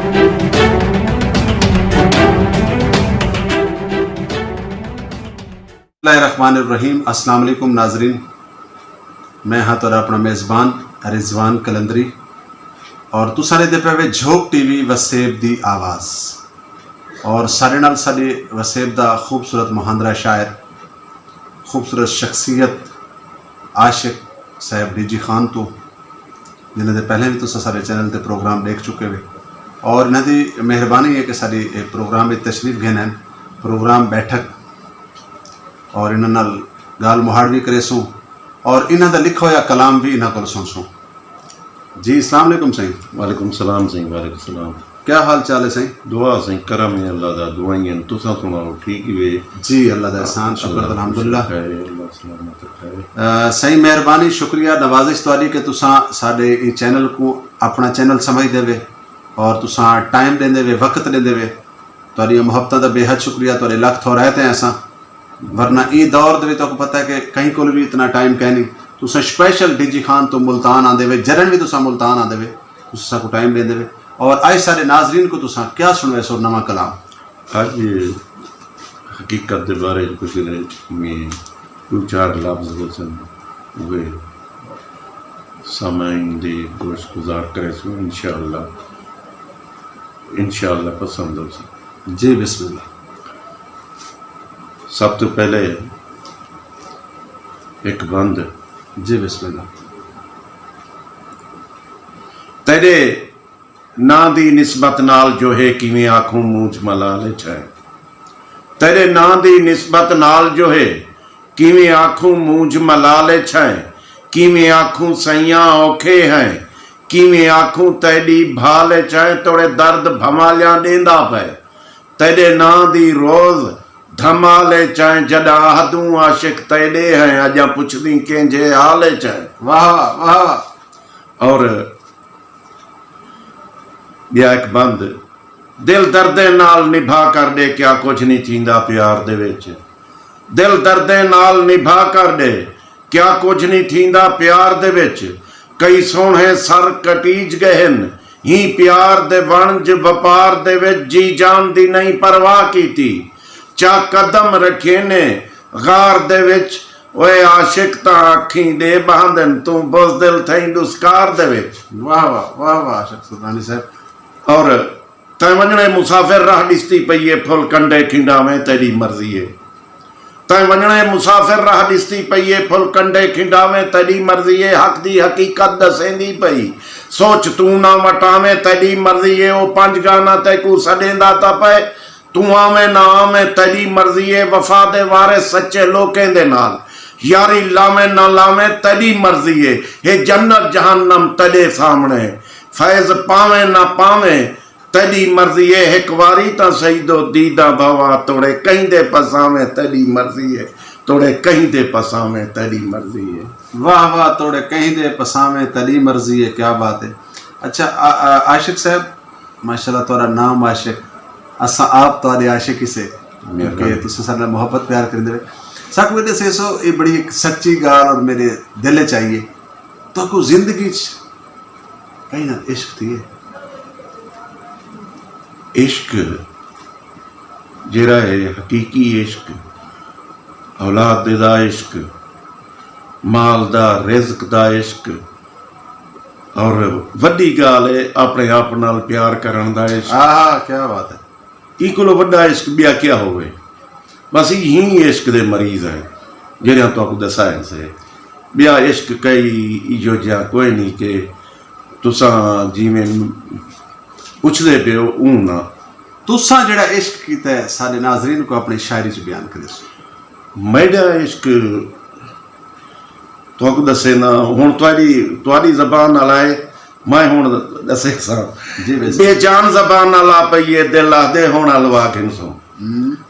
बिस्मिल्लाहिर्रहमानिर्रहीम। अस्सलाम वालेकुम नाजरीन, मैं हाँ तो अपना मेज़बान रिजवान कलंदरी और तुसारे दे पे झोक टीवी वसेब दी आवाज़ और सारे नाल साडे वसेब दा खूबसूरत मुहांदरा शायर, खूबसूरत शख्सियत आशिक साहब डीजी खान तो जिन्हें दे पहले भी तुसा सारे चैनल ते प्रोग्राम देख चुके हुए और इन्हां दी मेहरबानी है कि साडी प्रोग्राम में तशरीफ घेन प्रोग्राम बैठक और इन्हां नाल गाल मुहाड़ भी करे सूँ और इन्हां दा लिखा होया कलाम भी इन्हां को सुन सूँ। जी अस्सलाम वालेकुम सही। वालेकुम सलाम सही। वालेकुम सलाम। क्या हाल चाल है सही? दुआ सही करम है अल्लाह दा, दुआएं तुसा सुनाओ ठीक ही वे? जी अल्लाह दा एहसान शुक्र अल्हम्दुलिल्लाह। अल्लाह सही मेहरबानी शुक्रिया नवाजिश तुहाडी कि तुसा साडे इस चैनल को अपना चैनल समझ देवे और तुसा टाइम देंदे वे, वक्त देंदे वे। तुहाडी मुहब्बतां दा बेहद शुक्रिया, तुहाडे लख थोराए ते असां, वरना ये दौर दे तो पता है कि कहीं को भी इतना टाइम कह नहीं। तुसा स्पेशल डीजी खान तो मुल्तान आंदे वे, जरन भी तुसा मुल्तान आंदे वे, तुसा को टाइम देंदे वे और आज सारे नाजरीन को तुसा क्या सुनवे सो नवा कलाम? आज हकीकत के बारे कुछ में दो चार लफ्ज़ सन वे सामाइन दे गोश गुजार करे सो इंशाअल्लाह पसंद हो सी। जी बिस्मिल्लाह। सब तो पहले एक बंद। जी बिस्मिल्लाह। तेरे ना दी निस्बत नाल जो है किवें आखूं मूंझ मलाले छाए। तेरे ना दी निस्बत नाल जो है किवें आखूं मूंझ मलाले छाए। किवें आखूं सैयां औखे हैं, किवें आखूं तेरी भाले छाए। तोड़े दर्द भमालियां देंदा पे तेरे ना दी रोज धमाले चाहे जडा हदूं आशिक तेरे हैं। अजा पुछदी केंजे हाले चाहे। वाह वाह। और या एक बंद दिल दर्दे नाल निभा कर दे क्या कुछ नहीं थींदा प्यार दे विच। दिल दर्दे नाल निभा कर दे क्या कुछ नहीं थींदा प्यार दे विच। कई सोहणे सर कटीज गहन ही प्यार दे वणज वपार दे विच। जी जान दी नहीं परवाह कीती चा कदम रखे ने गार दे विच। ओए आशिक ता अखी दे बांधन तू बुज़दिल थई दुस्कार दे विच। वाह वाह वाह वाह आशिक सुल्तानी साहब। और तै वञणे मुसाफिर राह ॾिसती पई है फुल कंडे खिंडावें तेरी मर्ज़ी है। तै वञणे मुसाफिर राह ॾिसती पई है फुल कंडे खिंडावें तेरी मर्ज़ी है। हक दी हकीकत दसेंदी पई सोच तू ना वटावें तेरी मर्ज़ी है। ओ पंज गाना तैकू सॾेंदा ता पे तू आवे ना आवे तेरी मर्जी है। वफा दे वारे सच्चे लोकें दे नाल यारी लावे ना लावे तेरी मर्जी है। हे जन्नत जहन्नम तेरे सामने फैज पावे ना पावे तेरी मर्जी है। एक वारी ता सही दो दीदा भवा तोड़े कहीं दे पसावे तेरी मर्जी है। तोड़े कहीं दे पसावे तेरी मर्जी है। वाह वाह। तोड़े कहीं दे पसावे तेरी मर्जी है। क्या बात है। अच्छा आशिक साहब माशाल्लाह तोरा नाम आशिक असा आप तो आशिकी से क्योंकि तुझसे सारे मोहब्बत प्यार कर दे सक वजह से सो ये बड़ी एक सच्ची गाल और मेरे दिल चाहिए तो को जिंदगी कहीं ना इश्क थी। इश्क जरा है हकीकी इश्क औलाद दा इश्क माल दा रिज़्क दा इश्क और वड्डी गाल है अपने आप नाल प्यार करन दा इश्क। हाँ क्या बात है। इको वड्डा इश्क बिया क्या होवे। बस यही इश्क दे मरीज हैं जिन्हें तो आपको दसाया से बिया इश्क कई इजो जा कोई नहीं के तुसा जिमें पुछदे पे ऊ ना तुसा जड़ा इश्क कीता है सारे नाजरीन को अपनी शायरी च बयान करे। मेरा इश्क तो आपको दसे ना हुण तुहाडी ज़बान नाल मैं हुण दसे सा। बेजान ज़बान ला पईए दिल आदे हुण अलवा घिनसो।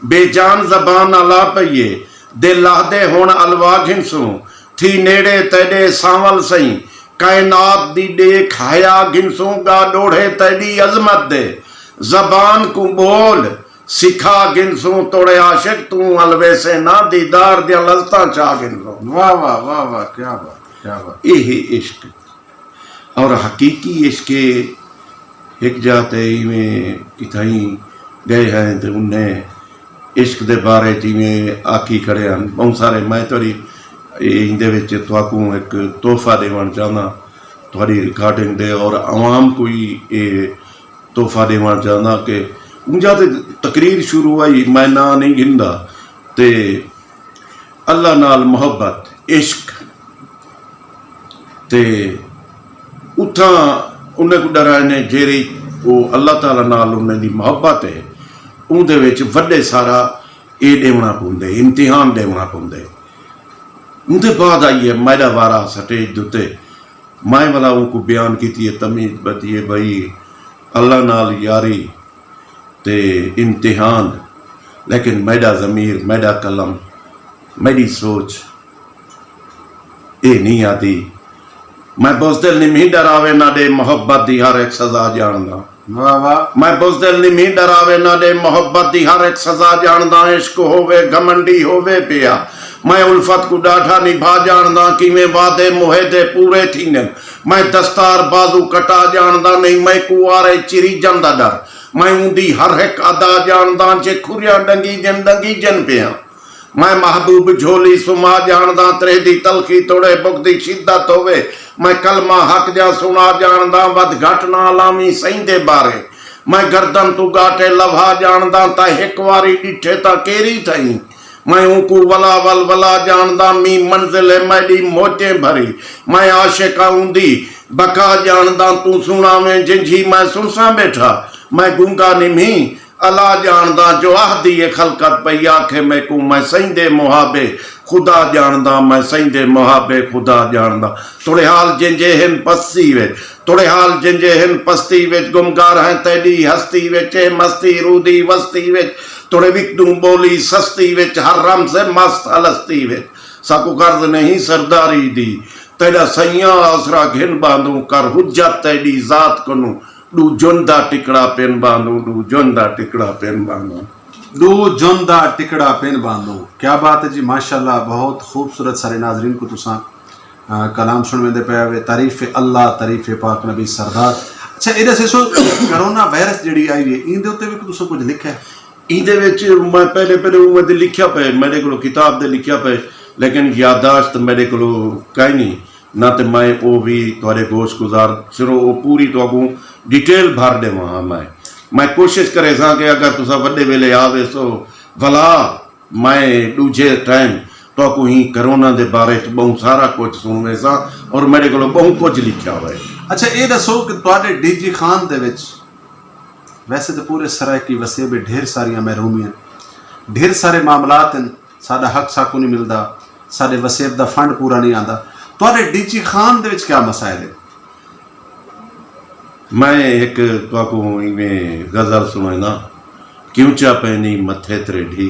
बेजान ज़बान ला पईए दिल आदे हुण अलवा घिनसो। थी नेड़े तेड़े सांवल सही कायनात दी दे खाया घिनसो। गा डोढ़े तेड़ी अजमत दे ज़बान को बोल सिखा गिनसू। तोड़े आशिक तू अलवे से ना दीदार दिया लज़्ज़तां चा गिनसू। वाह वाह वाह वाह क्या बात क्या बात। यही इश्क और हकीकी इश्क एक जाते इवें किथाई गए हैं तो उन्हें इश्क दे बारे च इवें आखी खड़े हैं बहुत सारे। मैं थोड़ी इंदे विच तुहाकू एक तोहफा देवण चाहना थोड़ी रिकॉर्डिंग दे और आवाम कोई ये तोहफा देवण चाहना कि उंजा ते तकरीर शुरू हुई मैं ना नहीं गिनदा ते अल्लाह नाल मोहब्बत इश्क ते उथा उन्हें को डरा ने जेरी वो अल्लाह ताला नाल उन्हें दी मोहब्बत है उनदे विच वड्डे सारा ये देवना पौंदे इम्तिहान देवना पौंदे। उनके बाद आई है मैदा वारा स्टेज दुते मैं वाला उनको बयान की तमीज बतिए भाई अल्लाह नाल यारी ते इम्तिहान लेकिन मैडा ज़मीर मैडा कलम मेरी सोच ये नहीं आती। मैं बुज़दिल नहीं डरावे ना दे मोहब्बत दी हर एक सजा जानदा। वाह वाह। मैं बुज़दिल नहीं डरावे ना दे मोहब्बत दी हर एक सजा जानदा। इश्क होवे घमंडी होवे पिया मैं उल्फत को डाठा निभा जानदा किवें वादे मुहेदे पूरे थीने। मैं दस्तार बाजू कटा जानदा नहीं मैं कुआरे चिरी जांदा डर। मैं उंदी हर एक अदा जानदा जे खुरिया डंगी जन पिया। मैं महबूब झोली सुमा जानदा त्रे दी तलखी तोड़े बुगदी शिद्दत होवे। मैं कलमा हक जा सुना जानदा वध घट ना लामी सईंदे बारे। मैं गर्दन तू गाटे लभा जानदा ता एक वारी डिठे ता केरी थई। मैं उनको वला वल वला जानदा मी मंजिल मैडी मोचे भरी। मैं आशिका उंदी बका जानदा तू सुना में जिंझी मैं सुनसा बैठा। मैं गुंगा निमी अला जानदा जो आहदी ये खलकत पई आखे मैं को मैं सईंदे मुहाबे खुदा जानदा मैं सईंदे मुहाबे खुदा जानदा। तोड़े हाल जिंजे हिन पस्ती वे तोड़े हाल जिंजे हिन पस्ती विच गुमगार हैं तेरी हस्ती विच मस्ती रूदी वस्ती विच तोड़े विकदू बोली सस्ती विच हर रम से मस्त अलस्ती विच। साकू कर्ज नहीं सरदारी दी तेरा सैया आसरा घिन बांधू कर हुज्जत तेरी जात कनु। डू जोंदा टिकड़ा पेन बांधू डू जोंदा टिकड़ा पेन बांधू दू जोंदा टिकड़ा पेन बांधो। क्या बात है जी माशाल्लाह। बहुत खूबसूरत सारे नाजरीन को तुसा कलाम सुनने दे पे आवे तारीफ अल्लाह तारीफ पाक नबी सरदार। अच्छा ये दसो कोरोना वायरस जड़ी आई है इंदे उत्ते भी तुसा कुछ लिखा है? इंदे विच मैं पहले उम्र लिखा पे मेरे को किताब दे लिखा पे लेकिन यादाश्त मेरे को कहीं नहीं ना तो मैं वो भी थोड़े गोश गुजार सिर्फ वो पूरी तो डिटेल भर दे वहाँ मैं कोशिश करे सा कि अगर तुसा वड्डे वेले आवे सो भला मैं दूजे टाइम तो को ही कोरोना दे बारे च बहुत सारा कुछ सुनवे सा और मेरे को बहुत कुछ लिखा हुआ है। अच्छा ये दसो कि तुहाडे डीजी खान दे विच वैसे तो पूरे सरायकी वसेबे ढेर सारियां महरूमियां ढेर सारे मामलात हैं साडा हक साकू नहीं मिलता साडे वसेब दा फंड पूरा नहीं आंदा। तुहाडे डीजी खान दे विच क्या मसाइल है? मैं एक तो इवें गज़ल सुनाना क्यों चा पैनी मथे त्रेढ़ी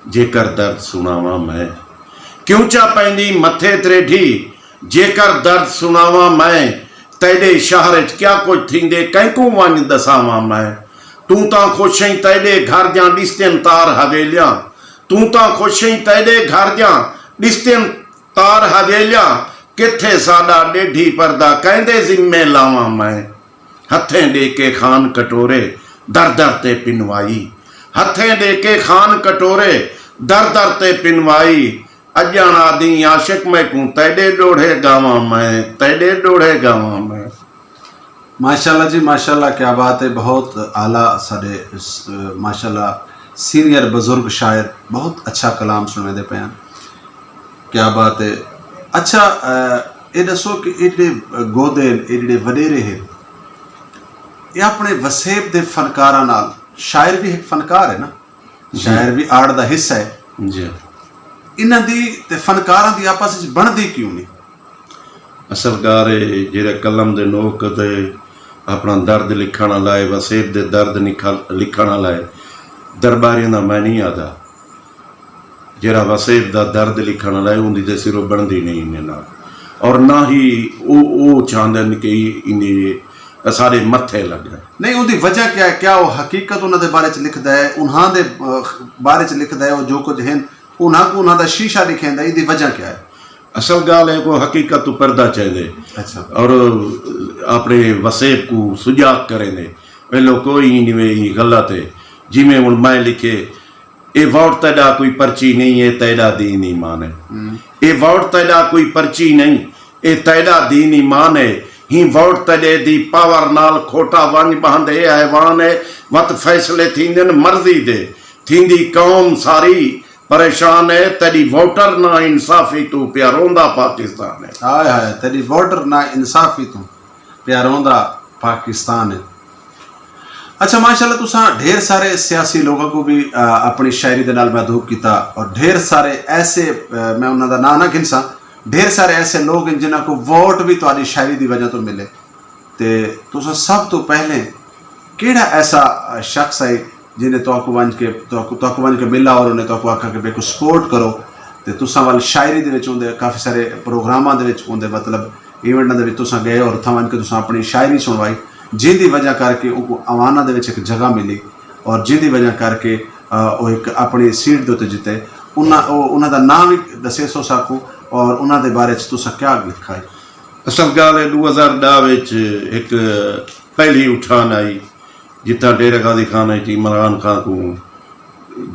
जेकर दर्द सुनावा मैं। क्यों चा पैनी मथे त्रेढ़ी जेकर दर्द सुनावा मैं। तेरे शहर च क्या कुछ थींदे कंहिंकू वंज दसावा मैं। तू तां खुश हैं तेरे घर जा ॾिसतेन तार हवेलियां। तू तां खुश हैं तेरे घर जा ॾिसतेन तार हवेलियां। किथे साडा ॾेढी परदा कहंदे ज़िम्मे लावा मैं। हथें दे के खान कटोरे दर दर ते पिनवाई। हथें दे के खान कटोरे दर दर ते पिनवाई। अजान आदि आशिक मैं कूं तेरे डोढ़े गावा मैं तेरे डोढ़े गावा मैं। माशाल्लाह जी माशाल्लाह क्या बात है। बहुत आला साडे माशाल्लाह सीनियर बुजुर्ग शायर बहुत अच्छा कलाम सुने दे पे क्या बात है। अच्छा ये दसो कि एडे गोदे एडे वडेरे है ये अपने वसेब दे फनकारां नाल शायर भी एक फनकार है ना शायर भी आर्ट दा हिस्सा है जी। इन्हां दी ते फनकारां दी आपस विच बनदी क्यों नहीं? असल गारे जेरे कलम दे नोक ते अपना दर्द लिखण लाए वसेब दे दर्द लिखण लाए दरबारियां दा मैं नहीं आता जेरा वसेब दा दर्द लिखण लाए उंदी ते सिरों बनदी नहीं इन्ने नाल और ना ही वो चाहंदे कि इन्हें सारे मथे लग गए। नहीं उनकी वजह क्या है? क्या वो हकीकत उन्होंने बारे च लिखता है उन्होंने बारे च लिखता है वो जो कुछ है उन्होंने शीशा लिखेंदा इसकी वजह क्या है? असल गाल है को हकीकत तो पर्दा चाहिए। अच्छा। और अपने वसेब को सुजाग करें दे वेलो कोई नहीं गलत है जिमें हूँ मैं लिखे ये वोट तेरा कोई पर्ची नहीं है तेरा दीन ईमान है ये वोट तेरा कोई पर्ची नहीं ये तेरा दीन ईमान है ही वोट तेरे दी पावर नाल खोटा वंज बहंदे हैवान है वत फैसले थींदन मर्जी दे थींदी कौम सारी परेशान है तेरी वोटर ना इंसाफी तू पिया रोंदा पाकिस्तान है हाय हाय तेरी वोटर ना इंसाफी तू पिया रोंदा पाकिस्तान है। अच्छा माशाल्लाह तुसा ढेर सारे सियासी लोगों को भी अपनी शायरी दे नाल महदूब किया और ढेर सारे ऐसे मैं उन्होंने ना ना गिनसा ढेर सारे ऐसे लोग हैं जिन्हों को वोट भी तुम्हारी शायरी की वजह तो मिले तो तुसा सब तो पहले केड़ा ऐसा शख्स है जिन्हें तो वंज के मिला और उन्हें तो आखा कि बेको सपोर्ट करो तो तुसा वाल शायरी दे विच होंदे काफ़ी सारे प्रोग्रामां दे विच होंदे मतलब इवेंटां दे विच तुसा गए और उत्थां वंज के तुसा अपनी शायरी सुनवाई जिंदी वजह करके उनको अवाना दे विच एक जगह मिली और जिंदी वजह करके वो एक अपनी सीट दे उत्ते जिते उन्हां दा नाम भी दसे सो साकू और उन्हां दे बारे च तुसा क्या लिखा है? असल गाल है 2010 विच एक पहली उठान आई जितना डेरे गाजी खान है इमरान खान को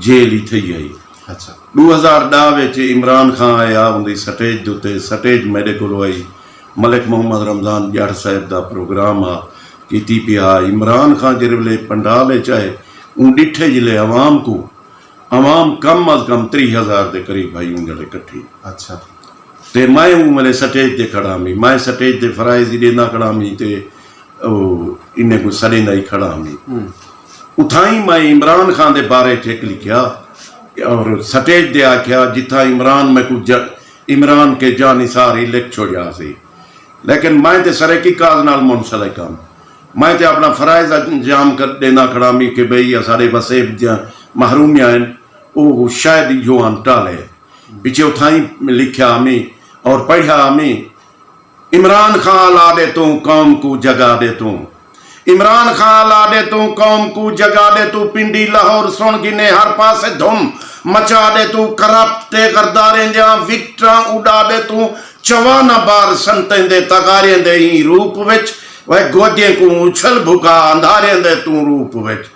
जेल ही थी आई। अच्छा 2010 विच इमरान खान आया उनकी स्टेज के उत्ते स्टेज मेरे को आई मलिक मोहम्मद रमज़ान जट साहब का प्रोग्राम आ की पिया इमरान खान जिस वे पंडाल चाहे ऊँ डिठे जिले अवाम को अवाम कम अज कम 30,000 के करीब आई उन जड़े कट्ठी। अच्छा ते मैं ऊँ मेरे स्टेज ते खड़ा मी मैं स्टेज ते फराइज ही देना खड़ा मी ते इन्हें को सड़ेंदा ही खड़ा मी उठाई मैं इमरान खान के बारे च एक लिखा और स्टेज दे आख्या जिथा इमरान मैं कुछ इमरान के जानिसार ही लिख छोड़ा सी लेकिन मैं तो सरेकी काज नाल मुनसलिक काम मैं तो अपना फराइज अंजाम कर देना खड़ा मी कि बई सारे वसेब महरूमियां वो शायद जो टाले पिछे उठाई लिखा मी और पढ़ा मी इमरान खान ला दे तू कौम को जगा दे तू इमरान खान ला दे तू कौम को जगा दे तू पिंडी लाहौर सुन गिने हर पासे धुम मचा दे तू करप्ट ते गरदारे जा विकटा उड़ा दे तू चवाना बार संतें दे तगारे दे ही रूप विच वह गोदे को उछल भुका अंधारे दे तू रूप विच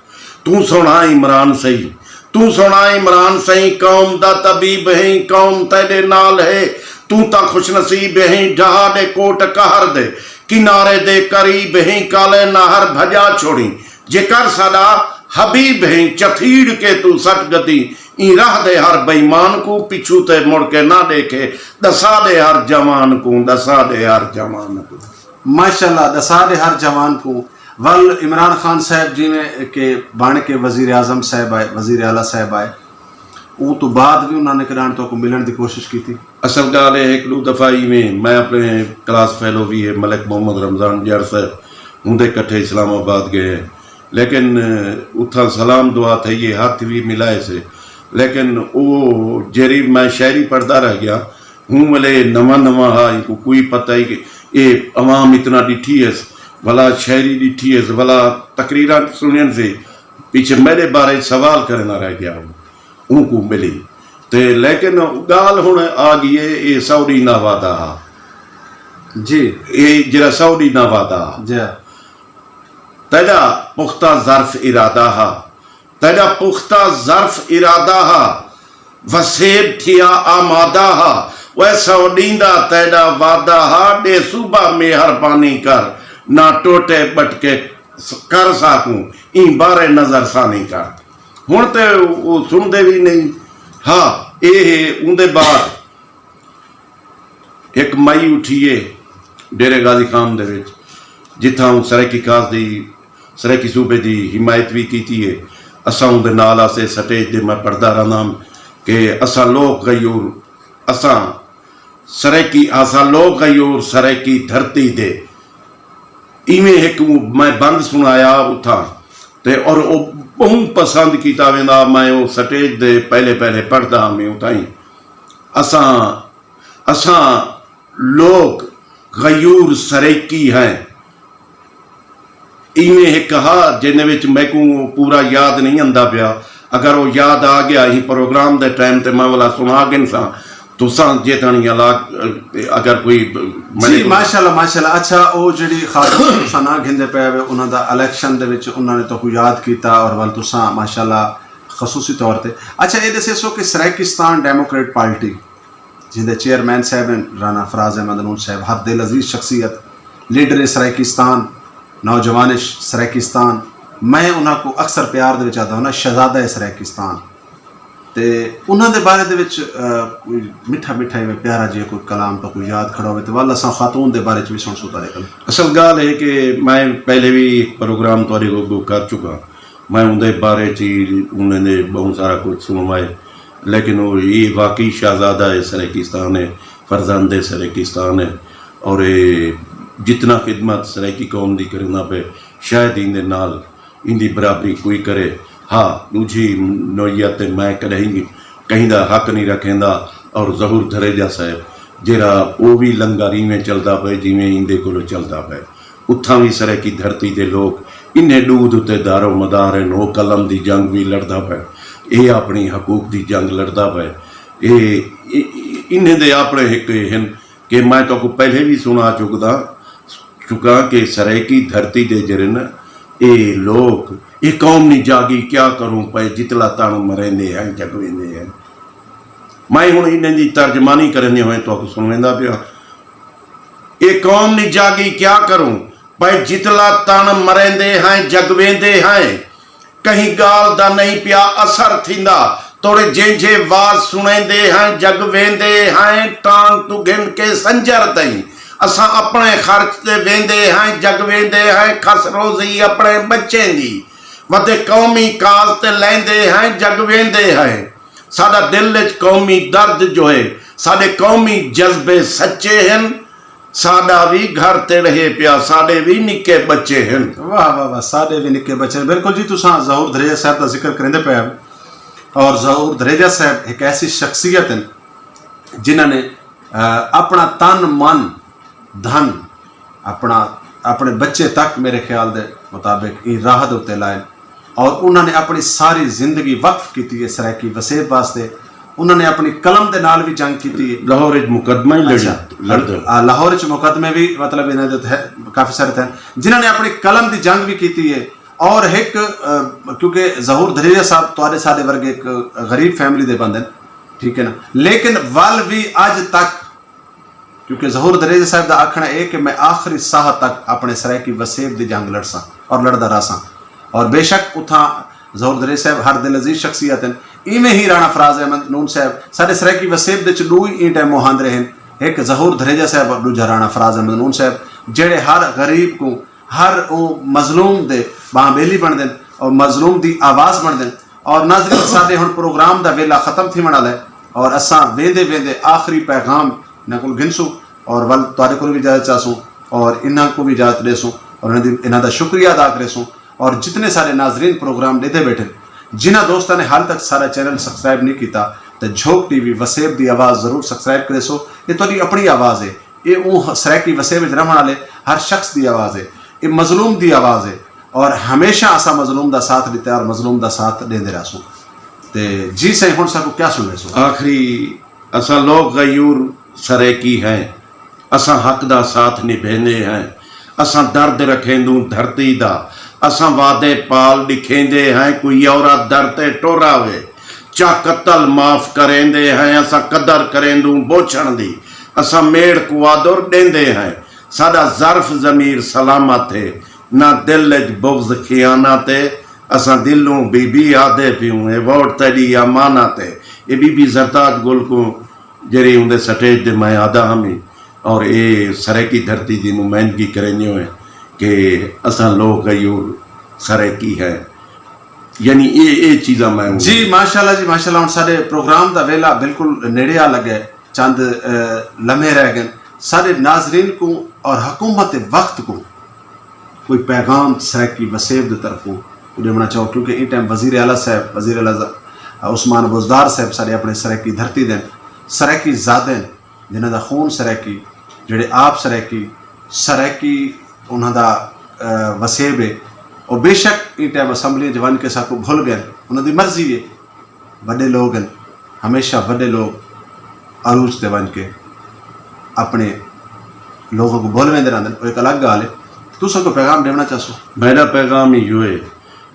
तू सुना इमरान सही तू सुना इमरान सही कौम दा तबीब है कौम तेरे नाल है तू ता खुश नसीब है डहा दे कोट कहर दे किनारे दे करीब है काले नहर भजा छोड़ी जेकर साडा हबीब है चथीड़ के तू सट गति ई राह दे हर बेईमान को पिछू ते मुड़ के ना देखे दसा दे हर जवान को दसा दे हर जवान को माशाल्लाह दसा दे हर जवान को वल इमरान खान साहब जी में के बन के वजीर आजम साहब आए वजीर आला साहब आए वो तो बाद भी उन्होंने किरान तो को मिलने की कोशिश की थी। असल गाल है एक दो दफ़ा ही में मैं अपने क्लास फेलो भी है मलिक मोहम्मद रमज़ान जट साहब उनके कट्ठे इस्लामाबाद गए लेकिन उथा सलाम दुआ थे ये हाथ भी मिलाए से लेकिन वो जेरी मैं शायरी पढ़ता रह गया हूँ मिले नवा नवा हा इनको कोई पता ही कि ये अवाम इतना डिठी है भला शायरी डिठी है भला तकरीरा सुनने से पीछे मेरे बारे सवाल करना रह गया उनको मिली ते लेकिन गाल हुण आ गई है ये सऊदी ना वादा जी ये जरा सऊदी ना वादा जी तेरा पुख्ता ज़र्फ इरादा हा तेरा पुख्ता ज़र्फ इरादा हा वसेब थिया आमादा हा वह सऊदींदा तेरा वादा हा दे सुबह मेहरबानी कर ना टोटे बटके कर सकूं ई बारे नजर सानी कर हुण ते वो सुनते भी नहीं। हाँ ये उनके बाद एक मई उठीए डेरे गाजी खान दे विच जिथा सराइकी खास दी सराइकी सूबे की हिमायत भी की है असा उनके नाल आसे स्टेज दे मैं पढ़ता रहा कि असा लोग गयूर असा सराइकी आसा लोग गयूर सराइकी धरती दे इवें एक मैं बंद सुनाया उठा ते और वो बहुत पसंद किया वेंदा मैं वो स्टेज दे पहले पहले पढ़ता मैं उताई असा असा लोग गयूर सरेकी हैं इवें एक कहा जिन्हें विच मैं को पूरा याद नहीं आंदा पिया अगर वो याद आ गया ही प्रोग्राम दे टाइम ते मैं वाला सुना गिन सा तुसां जे ताणी अगर कोई जी माशाल्लाह माशाल्लाह। अच्छा वो जी खातून तुसां ना घिंदे पे वे उन्हां दा इलेक्शन दे विच उन्होंने तो को याद किया और वल तुसां माशाल्लाह खसूसी तौर पे अच्छा ये दसो कि सराकिस्तान डेमोक्रेट पार्टी जिंदे चेयरमैन साहब हैं राना फराज अहमद नून साहब, हर दिल अजीज शख्सियत, लीडर सराकिस्तान, नौजवान सराकिस्तान, मैं उन्होंने को अक्सर प्यार दे विच आदा हूं ना शहजादा सराकिस्तान, तो उन्होंने बारे दे विच कोई मिठा मिठा में प्यारा जी कोई कलाम तो कोई याद खड़ा हो तो वाल असां खातून दे बारे भी सुन सुता रहे। असल गाल है कि मैं पहले भी एक प्रोग्राम तुहाडे को कर चुका, मैं उनके बारे उन्होंने बहुत सारा कुछ सुनवाए, लेकिन वो ये वाकई शहजादा है सराकिस्तान है, फरजंद सराकिस्तान है, और जितना खिदमत सराकी कौम की करना पे शायद इंदे नाल इंदी बराबरी कोई करे। हाँ दूजी नौयत मैं कहीं का हक नहीं रखेंदा, और जहूर धरेजा साहब जरा वो भी लंगर इवें चलता पे जिमें इंदे को चलता पे, उत्थां भी सराकी धरती के लोग इन्हें दूध उत्ते दारो मदार हैं, वो कलम की जंग भी लड़ता पे, ये अपनी हकूक की जंग लड़ता पे, ये इन्हें दे अपने एक हैं कि मैं तो को पहले भी सुना चुका कि सराकी धरती दे जरे न ये लोग ये कौम नहीं जागी क्या करूं पे जितला तन मरेंदे हैं जगवेंदे हैं। मैं हूँ इन्हें की तर्जमानी करने हुए तो सुनवेंदा पिया, ये कौम नहीं जागी क्या करूं पे जितला तन मरेंदे हैं जगवेंदे हैं, कहीं गाल दा नहीं पिया असर थींदा, तोड़े जेंझे वाज सुनेंदे हैं जगवेंदे हैं, टांग तू गिन के संजर तई असा अपने खर्च से वेंदे हैं जगवेंदे हैं, खस रोजी अपने बच्चे दी वदे कौमी काज ते लेंदे हैं जगवेंदे हैं। साडा दिल च कौमी दर्द जो है, साडे कौमी जज्बे सच्चे हैं, साडा भी घर ते रहे पिया, साडे भी निक्के बच्चे हैं। वाह वाह वाह, साडे भी निक्के बच्चे। बिल्कुल जी, तुसां ज़हूर धरेजा साहब का जिक्र करेंदे पे, और ज़हूर धरेजा साहब एक ऐसी शख्सियत हैं जिन्होंने अपना तन मन धन अपने बच्चे तक मेरे ख्याल के मुताबिक इन राह दे उत्ते लाए, और उन्होंने अपनी सारी जिंदगी वक्फ की है सराकी वसेब वास्ते। उन्होंने अपनी कलम के नाल भी जंग की, लाहौर मुकदमा ही लाहौर मुकदमे भी मतलब इन्हें काफ़ी सारे थे जिन्होंने अपनी कलम की जंग भी की है। और एक क्योंकि ज़हूर धरेजा साहब तुहाडे साडे वर्गे एक गरीब फैमिली के बंदे, ठीक है ना, लेकिन वल भी अज तक क्योंकि ज़हूर धरेजा साहब का आखना है कि मैं आखिरी साह तक अपने सराकी वसेब की जंग लड़सा और लड़दा रहा। और बेशक उथा ज़हूर धरेजा साहब हर दिल अजीज शख्सियत हैं, इवें ही राणा फराज अहमद नून साहब सारे सराकी वसेब के दो ही टाइम मुहांदरे हैं, एक ज़हूर धरेजा साहब और दूजा राणा फराज अहमद नून साहब, जेड़े हर गरीब को हर वो मजलूम दे बांबेली बन दें और मजलूम की आवाज़ बन दें। और नाज़रीन साडे हुण प्रोग्राम का वेला खत्म थी वाला है, और असां वेंदे वेंदे आखिरी पैगाम इन्हों को गिनसूँ और वल तुहाडे को भी इजाजत चाहसूँ और इन्हों को भी इजाजत देसूँ और इन्हों का शुक्रिया अदा करेसूँ। और जितने सारे नाजरीन प्रोग्राम लेते बैठे, जिन्होंने दोस्तों ने हाल तक सारा चैनल सब्सक्राइब नहीं किया तो झोंक टीवी वसेब की आवाज़ जरूर सब्सक्राइब करेसो। ये तुहाडी अपनी आवाज़ है, ये वो सराकी वसेब रहने वाले हर शख्स की आवाज़ है, ये मजलूम की आवाज़ है, और हमेशा असा मजलूम का साथ दिता और मजलूम का साथ देंदे रहसूँ। तो जी सही हुण साकू क्या सुन सो आखिरी असा लोग गयूर सराकी हैं, असा हक दा साथ निभेंदे हैं, असा दर्द रखेंदू धरती दा, असा वादे पाल दिखेंदे हैं, कोई औरत दर ते टोरावे चा कत्ल माफ करेंदे हैं, असा कदर करेंदू बोछण दी, असा मेड़ को आदर देंदे हैं, साडा ज़र्फ ज़मीर सलामत है, ना दिल च बुग़्ज़ खियानत है, असा दिलों बीबी आदे पियूं ए वोट तेरी अमानत है। ये बीबी ज़रताज गुल को जरी उनके स्टेज दे मैं आदा हमी, और ये सराकी धरती की नुमाइंदगी करेंगे हुए कि असा लोग गयूर सराकी है, यानी ये चीज़ा मैं जी माशाल्लाह जी माशाल्लाह। हम सारे प्रोग्राम का वेला बिल्कुल नेड़े आ लगे, चंद लम्हे रह गए। सारे नाजरीन को और हुकूमत वक्त को कोई पैगाम सराकी वसेब की तरफों देना चाहो, क्योंकि इन टाइम वज़ीर आला साहब वज़ीर आला उस्मान बुज़दार साहब सारे अपने सराकी धरती दें, सराकी ज़ादें जिन्हों का खून सराकी, जेडे आप सराकी उन्हों का वसेब है। और बेशक इन टाइम असम्बली जवान के साथ भूल गए, उन्होंने मर्जी है, बड़े लोग हैं हमेशा बड़े लोग अरूज ते बन के अपने लोगों को बोल वेंदे रहंदे, वो एक अलग गाल है। तुसां को पैगाम देना चाहसो? मेरा पैगाम इहो है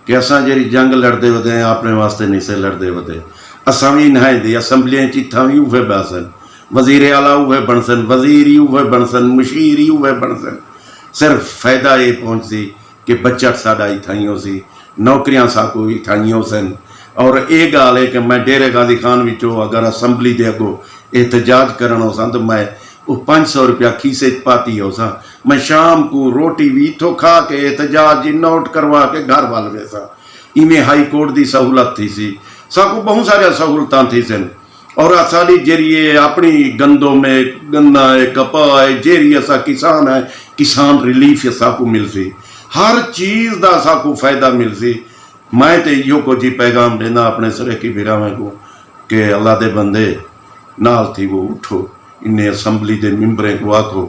कि असां जहिड़ी जंग लड़दे वधे हैं अपने वास्ते नहीं से लड़दे वधे। असां भी नहाइंदे असैम्बलियां च इत्थां भी उहे बैसन, वजीर आला उहे बनसन, वजीर ही उहे बनसन, मुशीर ही उहे बनसन। सिर्फ फायदा ये पहुंचसी कि बजट साडा इत्थां सी, नौकरियां साकू इत्थां सन। और ये गाल है कि मैं डेरे गाजी खान विचों अगर असैम्बली दे अगो एहतजाज करन होसां तो मैं वो 500 रुपया खीसे च पाती होसां। मैं शाम को रोटी भी इथों खा के एहतजाज नोट करवा के घर वाल वेसा। इवें हाई कोर्ट की सहूलत थी सी, साकू बहुत सारिया सहूलतां थी सन। और साड़ी जरिए अपनी गंदों में गन्ना है, कपा है, जेरी असा किसान है, किसान रिलीफ साकू मिलसी, हर चीज़ का साकू फायदा मिलसी। मैं तो इहो को जी पैगाम देना अपने सरेकी बिरावें को कि अल्लाह दे बंदे नाल थी वो उठो, इन्हें असैम्बली के मैंबरें को आखो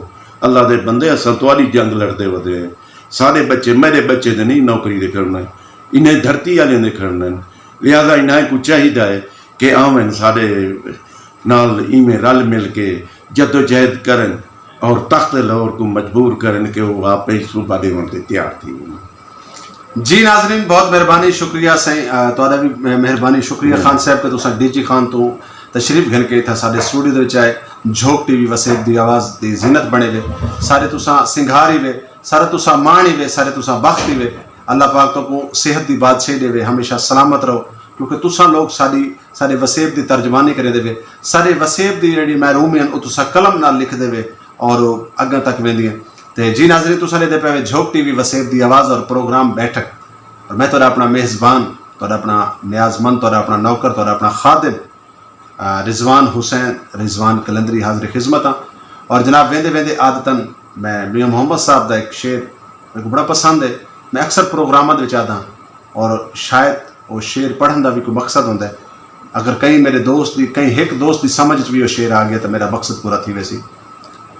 अल्लाह दे बंदे असां तुहाडी जंग लड़ते वधे हैं। सारे बच्चे मेरे बच्चे तो नहीं नौकरी दे करना है, इन्हें धरती वाले ने करना है। लिहाजा इन्हें को चाहिए है कि आवन साढ़े नाल इमें रल मिल के जदोजहद करन और तख्त लाहौर को मजबूर करन कि वो आप ही सूबा देवन ते तैयार थी। जी नाजरीन, बहुत मेहरबानी, शुक्रिया साईं तुहाडा भी मेहरबानी, शुक्रिया खान साहब के तुसां डीजी खान तो तशरीफ घन के था साडे स्टूडियो दे विच आए। झोक टीवी वसेब दी आवाज़ दी जीनत बने वे, सारे तुसां सिंगारी वे, सारे तुसां माणी वे, सारे तुसां बख्ती वे। अल्लाह पाक तो को सेहत दी बादशाही देवे, हमेशा सलामत रहो, क्योंकि तुसां लोग साडे वसेब दी तर्जमानी करे देवे। साडे वसेब दी जेहड़ी महरूमी हैं वो तुसां कलम नाल लिख देवे और अग्गे तक वेंदी हैं। तो जी नाजरीन, तुसां लेदे पे झोक टीवी वसेब दी आवाज़ और प्रोग्राम बैठक, और मैं तुहाडा अपना मेज़बान, तुहाडा अपना न्याजमंद, तुहाडा अपना नौकर, तुहाडा अपना खादिम रिजवान हुसैन रिजवान कलंदरी हाजिर खिदमत। और जनाब वेंदे वेंदे आदतन मैं मियां मोहम्मद साहब का एक शेर मेरे को बड़ा पसंद है, मैं अक्सर प्रोग्रामां दे विच आदा और शायद वो शेर पढ़न का भी कोई मकसद होंदा है। अगर कहीं मेरे दोस्त की कहीं एक दोस्त की समझ भी वो शेर आ गया तो मेरा मकसद पूरा थी वैसी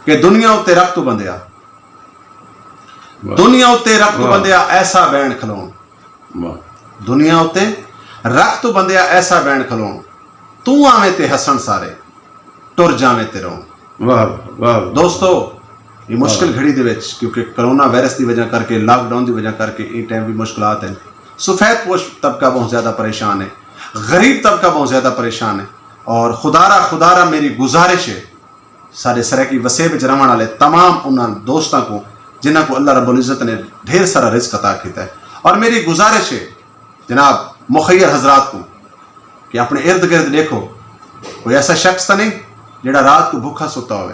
कि दुनिया उत्ते रख तो बंदिया, दुनिया उत्ते रख तो बंदिया ऐसा बैन खलोन, दुनिया उत्ते रख तो बंदिया ऐसा बैन खलोन, तू आवे ते हसन सारे टुर जावे ते रोन। वाह वाह दोस्तों, ये मुश्किल घड़ी दे विच क्योंकि कोरोना वायरस की वजह करके, लॉकडाउन की वजह करके ये टाइम भी मुश्किलात हैं। सफ़ेद पोश तबका बहुत ज़्यादा परेशान है, गरीब तबका बहुत ज़्यादा परेशान है। और खुदारा मेरी गुजारिश है सारे सराकी वसेब विच रहने वाले तमाम उन्होंने दोस्तों को जिन्हों को अल्लाह रब्बुल इज़्ज़त ने ढेर सारा रिज़्क़ अता किया है, और मेरी गुजारिश है जनाब मुखैर हजरात को कि अपने इर्द गिर्द देखो, कोई ऐसा शख्स तो नहीं जिहड़ा रात को भूखा सोता हो,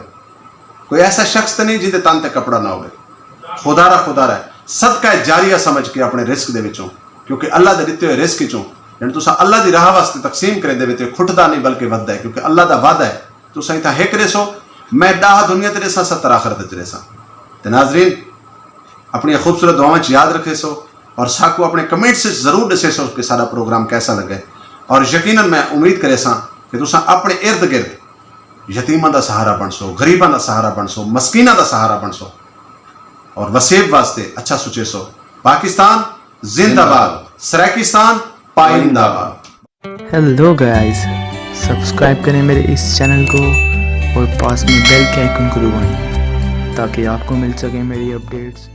कोई ऐसा शख्स तो नहीं जिहदे तन ते कपड़ा ना हो। खुदारा सदका जारिया समझ के अपने रिस्क दे विचों, क्योंकि अल्लाह दे दिते हुए रिस्क चों जिहड़ा तुसां अल्लाह दी राह वास्ते तकसीम करे दे ते खुटदा नहीं बल्कि वधदा है, क्योंकि अल्लाह दा वादा है तुसां इत्थां हिक रेसो, मैं 10 दुनिया ते रेसां 70 आखिरत च रेसां। ते नाज़रीन, अपनी खूबसूरत दुआवां याद रखे सो और साकू अपने कमेंट से जरूर दसे सो कि सारा प्रोग्राम कैसा लगे। और यकीनन मैं उम्मीद करे सा कि तुसां अपने इर्द गिर्द यतीमां दा सहारा बन सो, गरीबां दा सहारा बन सो, मस्कीनां दा सहारा बन सो और वसेब वास्ते अच्छा सोचे सो। पाकिस्तान जिंदाबाद, सराकिस्तान पाइंदाबाद। हेलो गाइस, सब्सक्राइब करें मेरे इस चैनल को और पास में बेल के आइकन को दबाएं ताकि आपको मिल सके मेरी अपडेट्स।